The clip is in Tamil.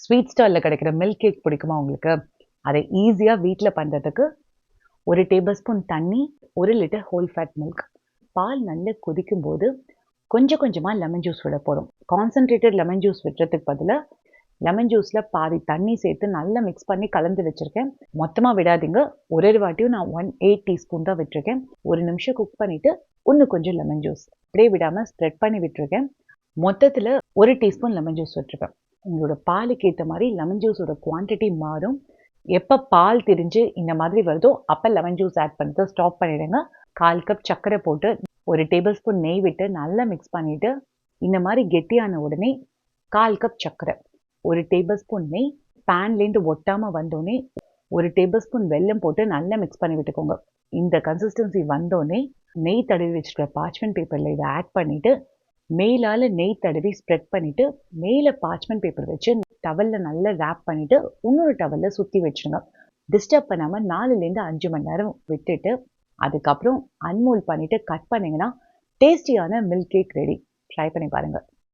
ஸ்வீட் ஸ்டாலில் கிடைக்கிற மில்க் கேக் பிடிக்குமா உங்களுக்கு? அதை ஈஸியாக வீட்டில் பண்ணுறதுக்கு 1 டேபிள் ஸ்பூன் தண்ணி, 1 லிட்டர் ஹோல் ஃபேட் மில்க். பால் நல்லா கொதிக்கும் போது கொஞ்சம் கொஞ்சமாக லெமன் ஜூஸ் விட போகிறோம். கான்சன்ட்ரேட்டட் லெமன் ஜூஸ் விடுறதுக்கு பதிலாக லெமன் ஜூஸில் பாதி தண்ணி சேர்த்து நல்லா மிக்ஸ் பண்ணி கலந்து வச்சுருக்கேன். மொத்தமாக விடாதீங்க. ஒரு வாட்டியும் நான் 1/8 டீஸ்பூன் தான் விட்டுருக்கேன். 1 நிமிஷம் குக் பண்ணிவிட்டு இன்னும் கொஞ்சம் லெமன் ஜூஸ் அப்படியே விடாமல் ஸ்ப்ரெட் பண்ணி விட்டுருக்கேன். மொத்தத்தில் 1 டீஸ்பூன் லெமன் ஜூஸ் விட்டுருக்கேன். உங்களோட பாலுக்கு ஏற்ற மாதிரி லெமன் ஜூஸோட குவான்டிட்டி மாறும். எப்போ பால் திரிஞ்சு இந்த மாதிரி வருதோ அப்போ லெமன் ஜூஸ் ஆட் பண்ணுறதை ஸ்டாப் பண்ணிவிடுங்க. 1/4 கப் சர்க்கரை போட்டு 1 டேபிள் ஸ்பூன் நெய் விட்டு நல்லா மிக்ஸ் பண்ணிவிட்டு இந்த மாதிரி கெட்டியான உடனே 1/4 கப் சர்க்கரை, 1 டேபிள் ஸ்பூன் நெய், பேன்லேருந்து ஒட்டாமல் வந்தோடனே 1 டேபிள் ஸ்பூன் வெல்லம் போட்டு நல்லா மிக்ஸ் பண்ணி விட்டுக்கோங்க. இந்த கன்சிஸ்டன்சி வந்தோடனே நெய் தடவி வச்சுருக்க பார்ச்மெண்ட் பேப்பரில் இதை ஆட் பண்ணிவிட்டு மேலால் நெய் தடவி ஸ்ப்ரெட் பண்ணிவிட்டு மேலே பார்ச்மெண்ட் பேப்பர் வச்சு டவலில் நல்லா ரேப் பண்ணிவிட்டு இன்னொரு டவலில் சுற்றி வச்சுருங்க. டிஸ்டர்ப் பண்ணாமல் 4லேருந்து 5 மணி நேரம் விட்டுட்டு அதுக்கப்புறம் அன்மோல்ட் பண்ணிவிட்டு கட் பண்ணிங்கன்னா டேஸ்டியான மில்க் கேக் ரெடி. ட்ரை பண்ணி பாருங்கள்.